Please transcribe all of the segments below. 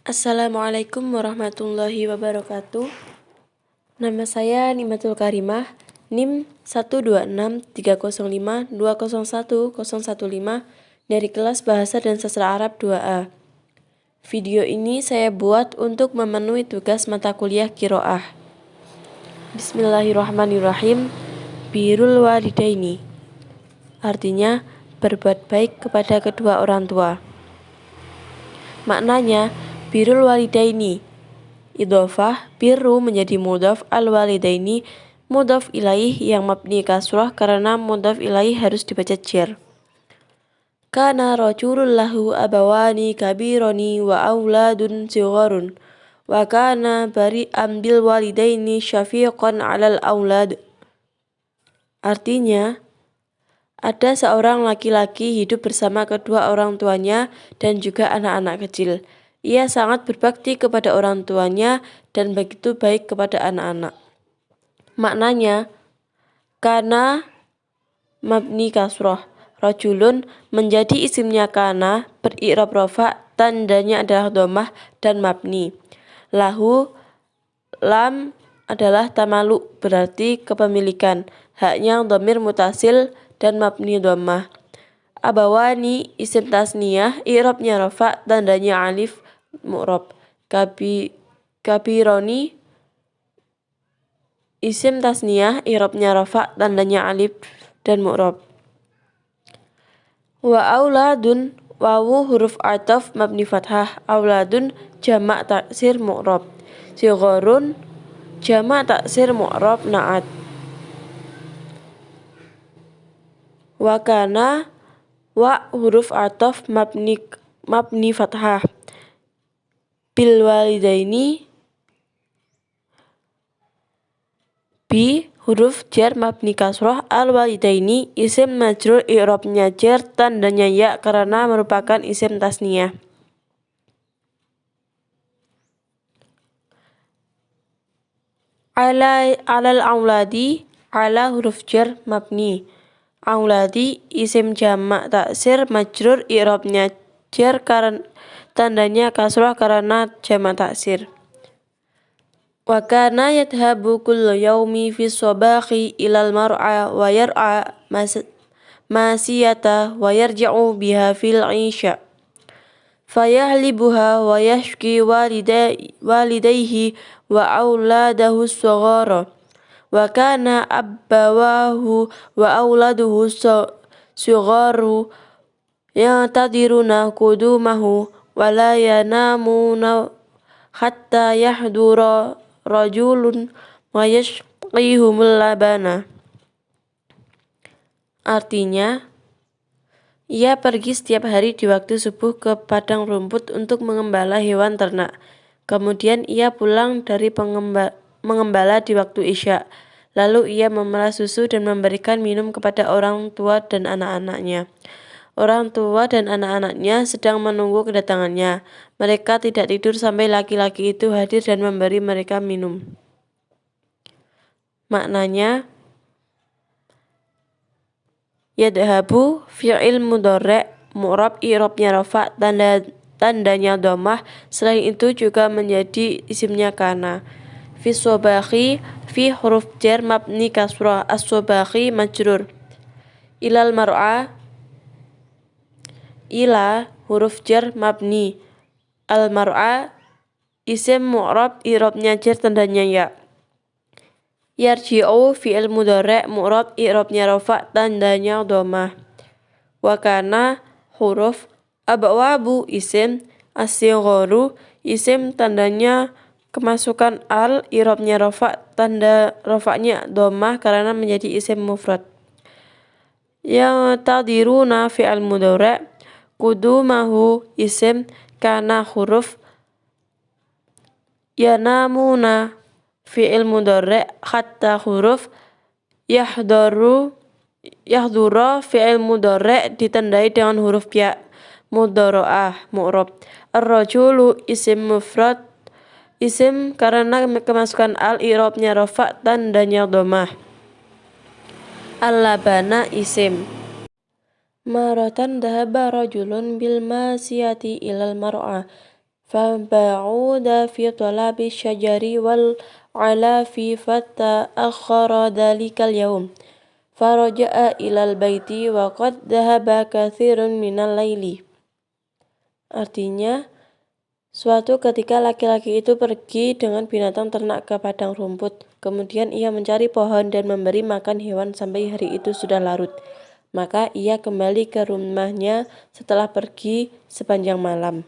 Assalamualaikum warahmatullahi wabarakatuh. Nama saya Nimatul Karimah, NIM 1263052010115 dari kelas Bahasa dan Sastra Arab 2A. Video ini saya buat untuk memenuhi tugas mata kuliah Qiraah. Bismillahirrahmanirrahim. Birrul walidaini, artinya berbuat baik kepada kedua orang tua. Maknanya, birrul walidaini, idhofah birru menjadi mudhaf, al-walidaini mudhaf ilaih yang mabni kasrah karena mudhaf ilaih harus dibaca jar. Kana rajulun lahu abawani kabironi wa auladun sigharun wa kana bari'an bil walidaini syafiqan 'alal aulad. Artinya, ada seorang laki-laki hidup bersama kedua orang tuanya dan juga anak-anak kecil. Ia sangat berbakti kepada orang tuanya dan begitu baik kepada anak-anak. Maknanya, kana mabni kasroh, rajulun menjadi isimnya kana, beri'rab rofa, tandanya adalah dhammah dan mabni. Lahu, lam adalah tamaluk, berarti kepemilikan. Haknya dhamir mutasil dan mabni dhammah. Abawani isim tasniyah, i'rabnya rafa, tandanya alif mu'rab. Kabironi isim tasniyah, i'rabnya rafa, tandanya alif dan mu'rab. Wa auladun, wawu huruf ataf mabni fathah, auladun jamak taksir mu'rab. Sigharun jamak taksir mu'rab na'at. Wa kana, wa huruf ataf mabni fathah. Bil walidaini, bi huruf jar mabni kasroh, al walidaini isim majrur i'rabnya jar, tandanya ya karena merupakan isim tasniyah. Alal auladi, ala huruf jar mabni. Auladi isim jamak taksir majrur i'rabnya jar karena tandanya kasrah karena jamak taksir. Wa kana yadhabu kullu yaumi fi shabahi ilal mar'a wa yar'a masiyata wa yarji'u biha fil 'isha fayahlibuha wa yashki walidayhi wa auladahu shaghara. Wa kana abbawahu wa auladuhu sigharu yatadiruna qudumahu wa la yanamuna hatta yahdura rajulun wa yashqihumul labana. Artinya, ia pergi setiap hari di waktu subuh ke padang rumput untuk mengembala hewan ternak. Kemudian ia pulang dari mengembala di waktu isya. Lalu ia memerah susu dan memberikan minum kepada orang tua dan anak-anaknya. Orang tua dan anak-anaknya sedang menunggu kedatangannya. Mereka tidak tidur sampai laki-laki itu hadir dan memberi mereka minum. Maknanya, yadhabu fi'il mudhari' mu'rab i'rabnya rafa, tandanya dhammah. Selain itu juga menjadi isimnya kana. Fi shabahi, fi huruf jar mabni kasrah, as-shabahi majrur. Ilal mar'a, ila huruf jar mabni. Al mar'a isim mu'rab i'rabnya jar tandanya ya. Yarji'u fi'il mudhari' mu'rab i'rabnya rafa, tandanya dhammah. Wa kana huruf, abawabu isim, as-sigharu isim, tandanya kemasukan al, i'rabnya rafa, tanda rafa'nya dhammah karena menjadi isim mufrad. Yatadiruna fi'il mudhari', qudumahu isim, kana huruf, yanamuna fi'il mudhari' hatta huruf, yahdura fi'il mudhari' ditandai dengan huruf ya, mudhara'ah mu'rab. Ar-rajulu isim mufrad, isim karena kemasukan al, i'rabnya rafa, tandanya dhammah. Al-labana isim. Maratan dhahaba rajulun bil masiyati ilal mar'a. Faba'uda fi talabi syajari wal ala fi fata'akhara dalikal yaum. Faraja'a ilal baiti wa qad dhahaba kathirun minal laili. Artinya, suatu ketika laki-laki itu pergi dengan binatang ternak ke padang rumput. Kemudian ia mencari pohon dan memberi makan hewan sampai hari itu sudah larut. Maka ia kembali ke rumahnya setelah pergi sepanjang malam.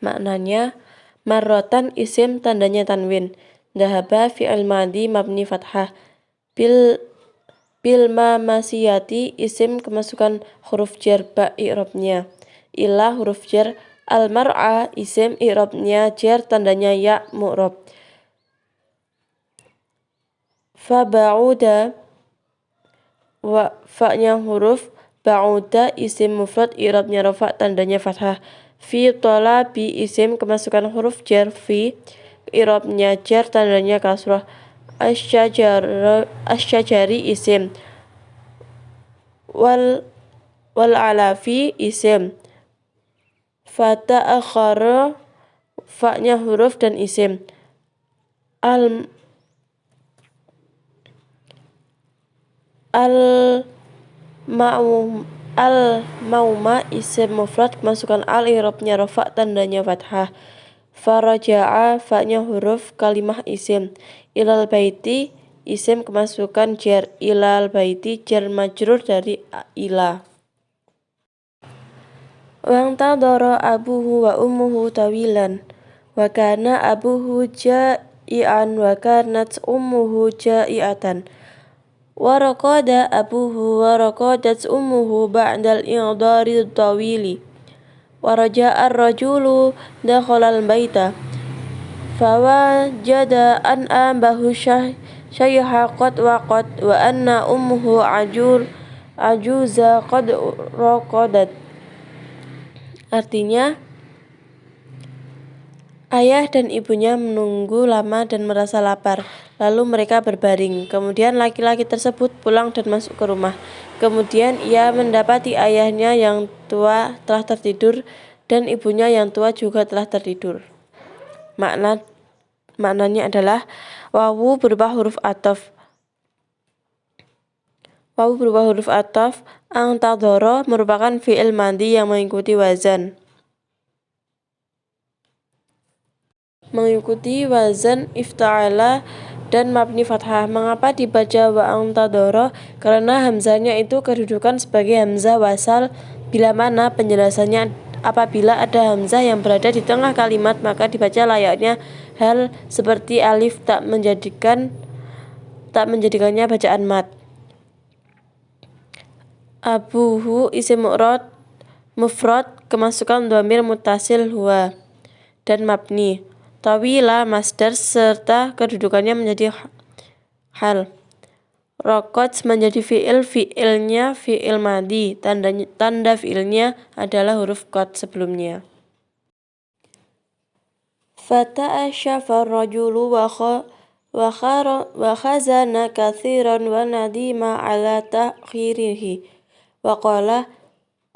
Maknanya, marrotan isim tandanya tanwin. Dhahaba fi'il madhi mabni fathah. Bil masiyati isim kemasukan huruf jar ba i'rabnya. Ila huruf jar. Al-mar'a isim i'rabnya jar tandanya ya mu'rab. Faba'uda wa fa'nya huruf ba'uda isim mufrad i'rabnya rafa tandanya fathah. Fi talabi isim kemasukan huruf jar fi i'rabnya jar tandanya kasrah. Asyajari isim wal alafi isim. Fata'akhara fa'nya huruf dan isim. Al mauma isim mufrad kemasukan al i'rabnya rafa tandanya fathah. Faraja'a fa'nya huruf kalimah isim. Ilal baiti isim kemasukan jar. Ilal baiti jar majrur dari ila. Wangtadara abuhu wa ummuhu tawilan. Wa kana abuhu ja'ian wa kanat ummuhu ja'iatan. Waraqada abuhu waraqadat ummuhu ba'dal i'dari tawili. Waraja'a ar-rajulu dakhalal baita. Fawajada an abahu syaiha qad waqad wa anna ummuhu ajuza qad raqadat. Artinya, ayah dan ibunya menunggu lama dan merasa lapar. Lalu mereka berbaring. Kemudian laki-laki tersebut pulang dan masuk ke rumah. Kemudian ia mendapati ayahnya yang tua telah tertidur dan ibunya yang tua juga telah tertidur. Maknanya adalah wawu berubah huruf ataf. Wawu berubah huruf ataf. Angtadhara merupakan fi'il madhi yang mengikuti wazan. Ifta'ala dan mabni fathah. Mengapa dibaca wa angtadhara? Karena hamzahnya itu kedudukan sebagai hamzah wasal, bila mana penjelasannya apabila ada hamzah yang berada di tengah kalimat maka dibaca layaknya hal seperti alif tak menjadikannya bacaan mat. Abuhu isim mufrad kemasukan dhamir muttasil huwa dan mabni. Tawila masdar serta kedudukannya menjadi hal. Raqad menjadi fi'ilnya fi'il madhi. Tanda fi'ilnya adalah huruf qad sebelumnya. Fata'asyafa ar-rajulu wa khazana kathiran wa nadima ala ta'khirihi. Wa qala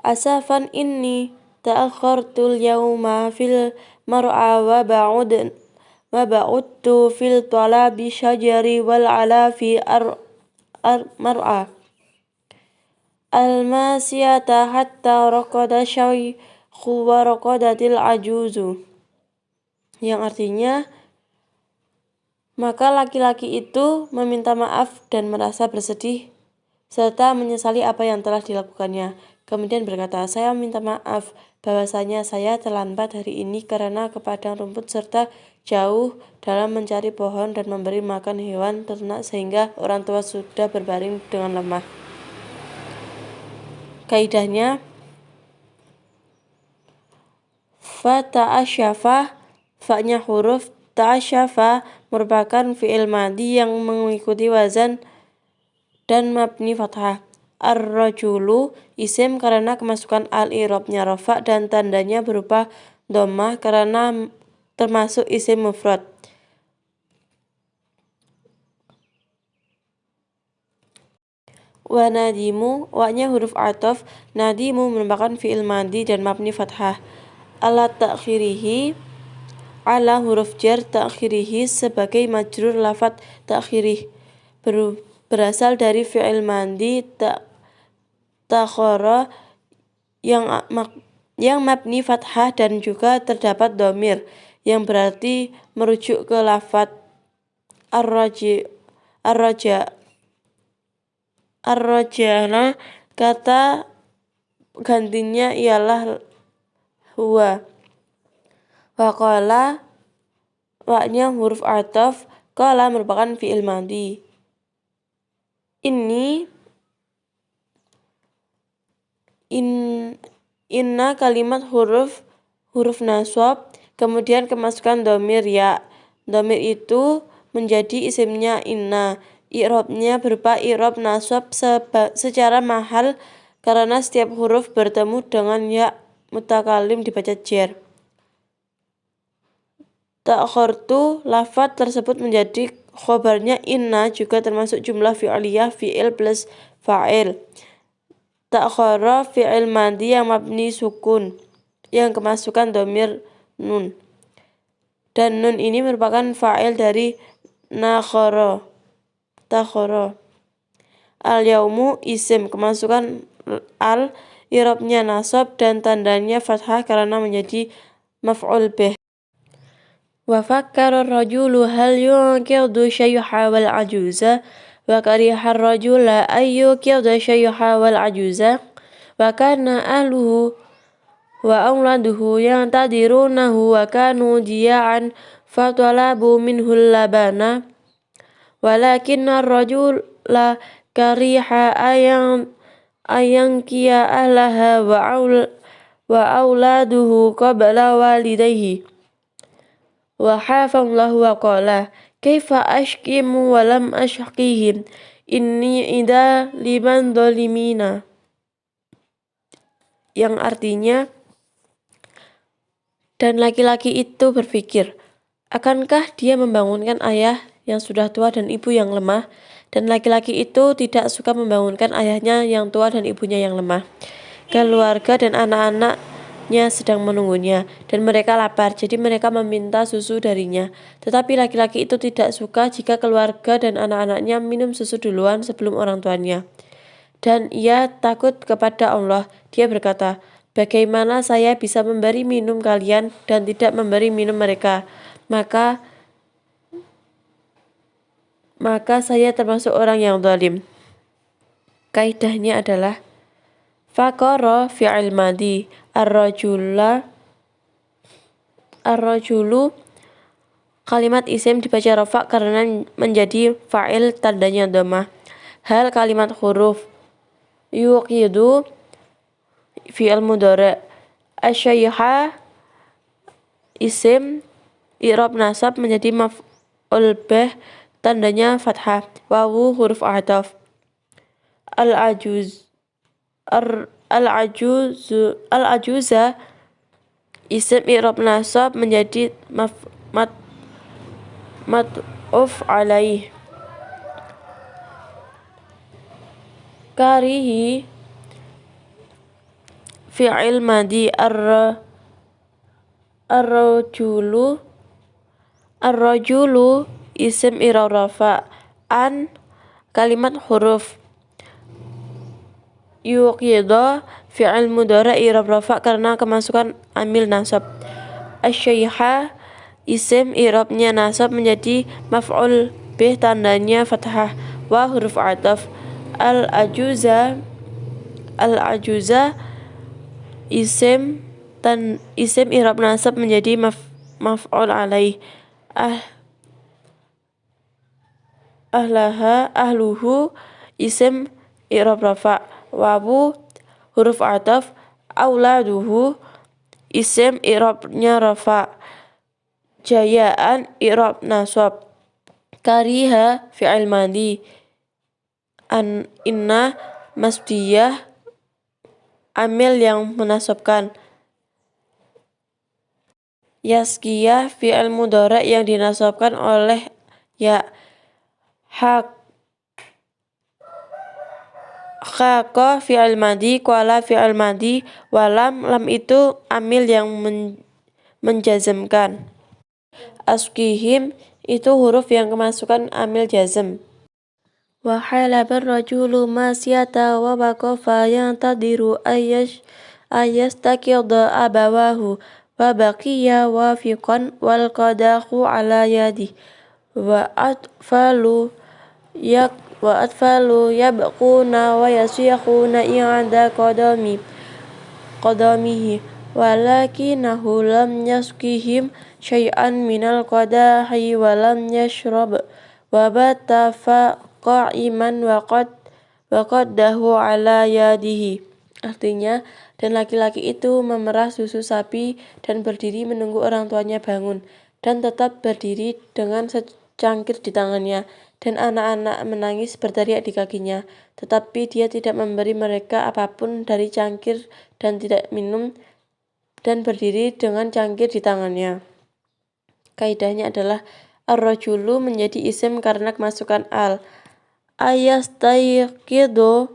asafan inni ta'akhartul yawma fil mar'a wa ba'udtu fil talabi syajari wal ala fi mar'a al-masiyata hatta raqada syaihu wa raqadatil ajuzu. Yang artinya, maka laki-laki itu meminta maaf dan merasa bersedih serta menyesali apa yang telah dilakukannya. Kemudian berkata, saya minta maaf bahwasanya saya terlambat hari ini karena ke padang rumput serta jauh dalam mencari pohon dan memberi makan hewan ternak sehingga orang tua sudah berbaring dengan lemah. Kaidahnya, fa ta'asyafa, fa'nya huruf ta'asyafa merupakan fi'il madhi yang mengikuti wazan dan mabni fathah. Ar-rajulu isim karena kemasukan al-i'rabnya rafa dan tandanya berupa dhammah karena termasuk isim mufrad. Wa nadimu, wa'nya huruf ataf. Nadimu merupakan fi'il madhi dan mabni fathah. ala ta'khirihi ala huruf jar ta'khirihi sebagai majrur lafadz ta'khirih berasal dari fi'il mandi ta'khara yang mabni fathah dan juga terdapat dhamir yang berarti merujuk ke lafadz ar-raja'na. Kata gantinya ialah huwa. Wa qala, wa-nya huruf ataf, qala merupakan fi'il madi. Inna kalimat huruf nasab, kemudian kemasukan dhamir ya. Dhamir itu menjadi isimnya inna. I'rabnya berupa i'rab nasab secara mahal karena setiap huruf bertemu dengan ya mutakalim dibaca jar. Ta'khartu, lafadz tersebut menjadi khobarnya inna, juga termasuk jumlah fi'liyah fi'il plus fa'il. Ta'khara fi'il madi yang mabni sukun yang kemasukan dhamir nun. Dan nun ini merupakan fa'il dari takhara. Al-yaumu isim kemasukan al, i'rabnya nasab dan tandanya fathah karena menjadi maf'ul bih. Wa fakkara ar-rajulu hal yuqidu syayha wal ajuza wa kariha ar-rajula ay yuqida syayha wal ajuza wa kana ahluhu wa auladuhu yantadirunahu wa kanu jiya'an fatalabu minhu labana walakinna ar-rajula kariha ayankiya ahlaha wa auladuhu qabla walidayhi wa hafallahu wa qala kaifa ashkimu wa lam ashqihim inni ida liman dolimina, yang artinya, dan laki-laki itu berpikir, akankah dia membangunkan ayah yang sudah tua dan ibu yang lemah? Dan laki-laki itu tidak suka membangunkan ayahnya yang tua dan ibunya yang lemah. Keluarga dan anak-anaknya sedang menunggunya, dan mereka lapar, jadi mereka meminta susu darinya. Tetapi laki-laki itu tidak suka jika keluarga dan anak-anaknya minum susu duluan sebelum orang tuanya. Dan ia takut kepada Allah. Dia berkata, bagaimana saya bisa memberi minum kalian dan tidak memberi minum mereka? Maka saya termasuk orang yang zalim. Kaidahnya adalah faqara fi'il madi, ar-rajulu kalimat isim dibaca rafa karena menjadi fa'il tandanya dhammah. Hal kalimat huruf yuqidu fi'il mudhari', asyayha isim i'rab nasab menjadi maf'ul bih tandanya fathah. Wawu huruf ataf. Al-ajuza isim i'rab nasab menjadi mat'uf alaih. Karihi fi'il madi ar-rajulu isim i'rab rafa. An kalimat huruf yuqida fi'il mudhari' i'rab rafa karena kemasukan amil nasab. Asyayha isim i'rabnya nasab menjadi maf'ul bih tandanya fathah. Wa huruf ataf. Al-ajuza isim i'rab nasab menjadi maf'ul alaih. Ahluhu isim i'rab rafa. Wawu huruf ataf. Auladuhu isim i'rabnya rafa. Jayaan i'rab nasab. Kariha fi'il madi. Inna masdiyah amil yang menasabkan. Yaskiyah fi'il mudhari' yang dinasabkan oleh ya. Kha fi'il madi, qala fi'il madi, walam lam itu amil yang menjazmkan. Asqihim itu huruf yang kemasukan amil jazm. Wa halaba ar-rajulu masyata wa waqafa yantadiru ayastakida abawahu wa baqiya wafiqan wal qadahu ala yadi wa atfalu yabquna wa yasihuna i'ada qadamihi walakinahu lam yaskihim syai'an minal qadahi wa lam yashrab wa bata qa'iman wa qaddahu ala yadihi. Artinya, dan laki-laki itu memerah susu sapi dan berdiri menunggu orang tuanya bangun, dan tetap berdiri dengan secangkir di tangannya, dan anak-anak menangis berteriak di kakinya, tetapi dia tidak memberi mereka apapun dari cangkir dan tidak minum, dan berdiri dengan cangkir di tangannya. Kaidahnya adalah ar-rajulu menjadi isim karena kemasukan al. Ayastayqidu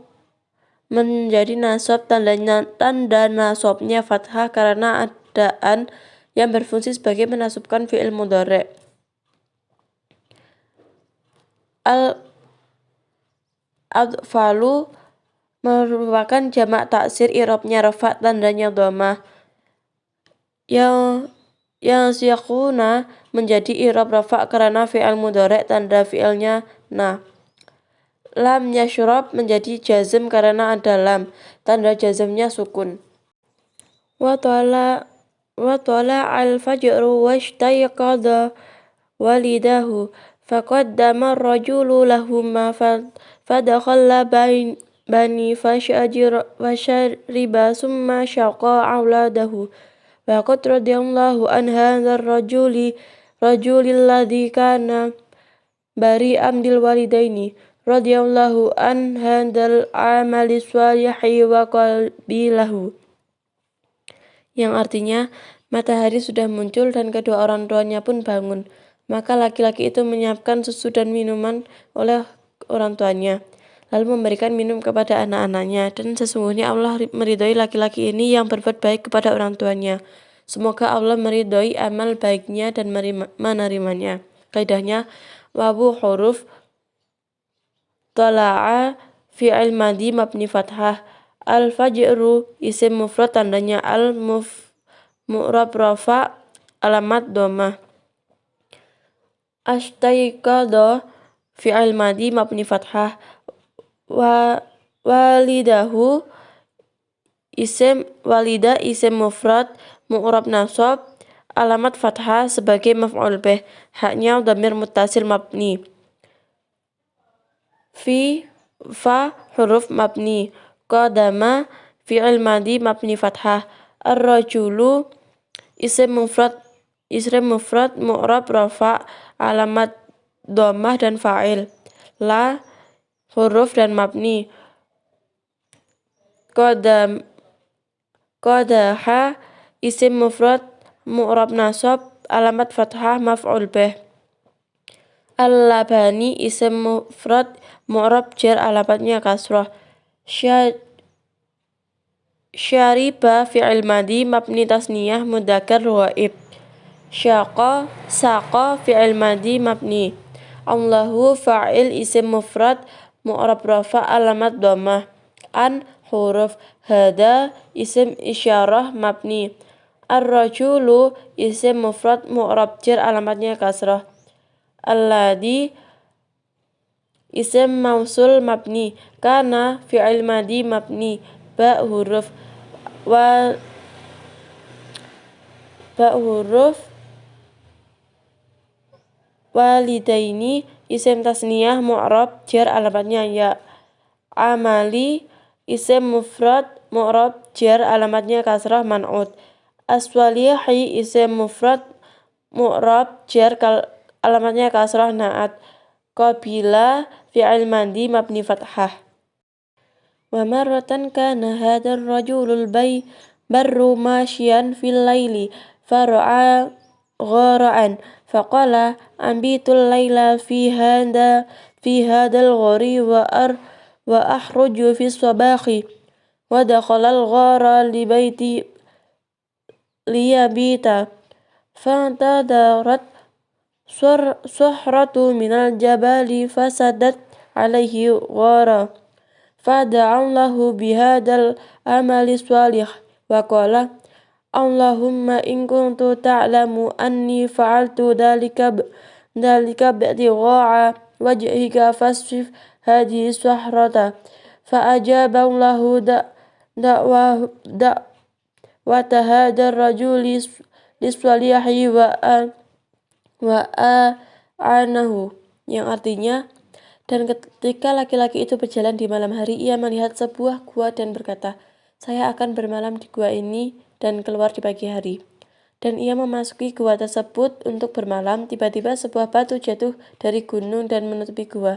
menjadi nasab, tanda nasabnya fathah karena adaan yang berfungsi sebagai menasabkan fi'il mudhari'. Al-adfalu merupakan jamak taksir, i'rabnya rafa, tandanya dhammah. Yang siyaquna menjadi i'rab rafa karena fi'il mudhari', tanda fi'ilnya na. Lam yashrab menjadi jazm karena ada lam, tanda jazmnya sukun. Wa tala al-fajru washtayqadha walidahu faqaddama ar-rajulu lahuma fadakhalla bani fashariba summa syaqa auladahu wa qad radiyallahu an hadzal rajuli alladhi kana bari'an lil walidaini radiyallahu an hadzal amali shalihi wa qabilahu, yang artinya matahari sudah muncul dan kedua orang tuanya pun bangun, maka laki-laki itu menyiapkan susu dan minuman oleh orang tuanya, lalu memberikan minum kepada anak-anaknya, dan sesungguhnya Allah meridhoi laki-laki ini yang berbuat baik kepada orang tuanya. Semoga Allah meridhoi amal baiknya dan menerimanya. Kaidahnya, wawu huruf tala'a fi'il madi mabni fathah, al-fajru isim mufrad, tandanya mu'rab rafa, alamat dhammah. Ashtayqadha fi'il madi mabni fathah, walidahu walida isim mufrad mu'rab nasab, alamat fathah sebagai maf'ul bih, haknya dhamir muttasil mabni. Fa huruf mabni, qadama fi'il madi mabni fathah, ar-rajulu isim mufrad mu'rab rafa, alamat dhammah dan fa'il. La huruf dan mabni, qadaha isim mufrad mu'rab nasab, alamat fathah maf'ul bih. Al-labani isim mufrad mu'rab jar, alamatnya kasrah. Syariba fi'il madi mabni tasniyah mudzakkar ghaib. Syaqa fi'il madi mabni. Allahu fa'il isim mufrad mu'rab rafa, alamat dhammah. An huruf, hada isim isyarah mabni. Ar-rajulu isim mufrad mu'rab jar, alamatnya kasrah. Alladhi isim mausul mabni. Kana fi'il madi mabni. Ba huruf walidaini isim tasniyah mu'rab jar, alamatnya ya. Amali isim mufrad mu'rab jar, alamatnya kasrah man'ut. As-swalihi isim mufrad mu'rab jar, alamatnya kasrah na'at. Qabila fi'il madi mabni fathah. Wa marratan kana hadzal rajulul barru masyian fil laili fara'a ghara'an faqala ambitul laila fi hadzal ghari wa wa ahruju fi sabakhi wa dakhalal ghara li baiti liyabita fantadarat suhratu minal jabali fasadat alaihi ghara fada'allahu bihadal amali salih wa qala Allahumma in kuntu ta'lamu anni fa'altu dalika b'tigha'a wajhika fasrif hadhihi sahrata fa'ajaballahu da'wata hadar rajuli liswalihi wa a'anahu, yang artinya, dan ketika laki-laki itu berjalan di malam hari, ia melihat sebuah gua dan berkata, saya akan bermalam di gua ini dan keluar di pagi hari. Dan ia memasuki gua tersebut untuk bermalam, tiba-tiba sebuah batu jatuh dari gunung dan menutupi gua.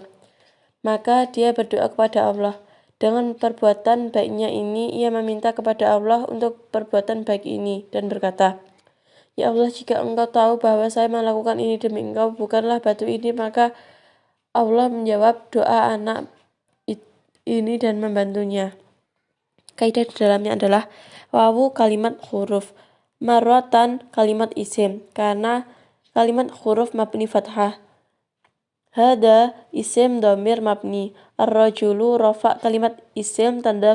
Maka dia berdoa kepada Allah. Dengan perbuatan baiknya ini, ia meminta kepada Allah untuk perbuatan baik ini dan berkata, Ya Allah, jika Engkau tahu bahwa saya melakukan ini demi Engkau, bukanlah batu ini, maka Allah menjawab doa anak ini dan membantunya. Kaidah di dalamnya adalah wawu kalimat huruf, marwatan kalimat isim, karena kalimat huruf mabni fathah. Hada isim dhamir mabni. Ar-rajulu rafa kalimat isim tanda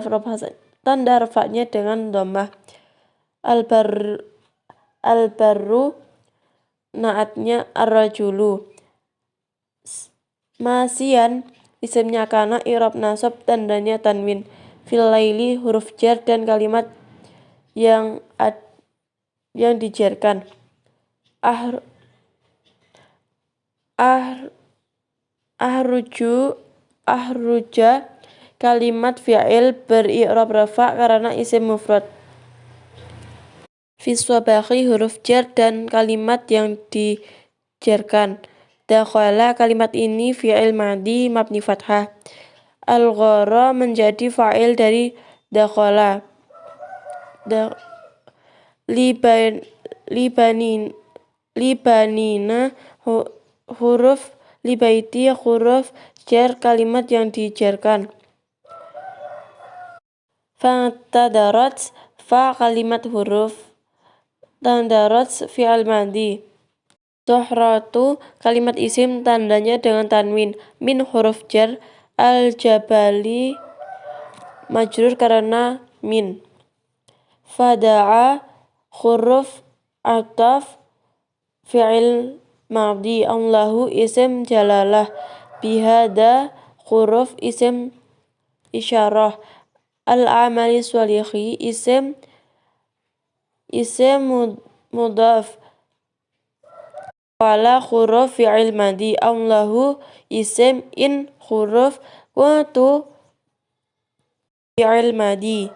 rafa'nya dengan dhammah. Al-barru naatnya ar-rajulu. Masian isimnya kana i'rab nasab tandanya tanwin. Fil laili huruf jar dan kalimat yang dijarkan. Ahruja kalimat fi'il beri'rab rafa karena isim mufrad. Fi sabakhi huruf jar dan kalimat yang dijarkan. Dakhala kalimat ini fi'il madhi mabni fathah. Al-ghara menjadi fa'il dari dakhala. Libanina huruf libaiti huruf jar kalimat yang dijarkan. Fantadarat fa kalimat huruf tandarat fi'il madhi. Suhratu kalimat isim tandanya dengan tanwin. Min huruf jar al-jabali majrur karena min. Fada'a huruf ataf fi'il madhi. Allahu isim jalalah. Bihada huruf isim isyarah. Al-amali swalihi isim mudhaf. Wala huruf fi'il madhi. Allahu isim in huruf kuntu fi'il madhi.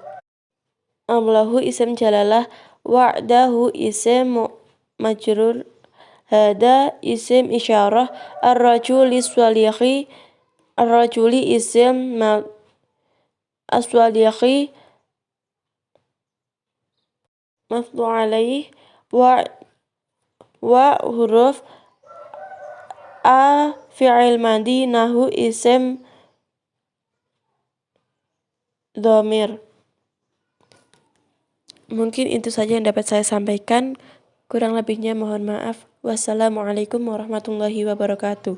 Allahu isim jalalah. Wa'dahu isim majrur. Hada isim isyarah. Ar-rajuli swalihi isim aswalihi mafdu alaih. Wa huruf a fi'il madhi nahu isim dhamir. Mungkin itu saja yang dapat saya sampaikan. Kurang lebihnya mohon maaf. Wassalamualaikum warahmatullahi wabarakatuh.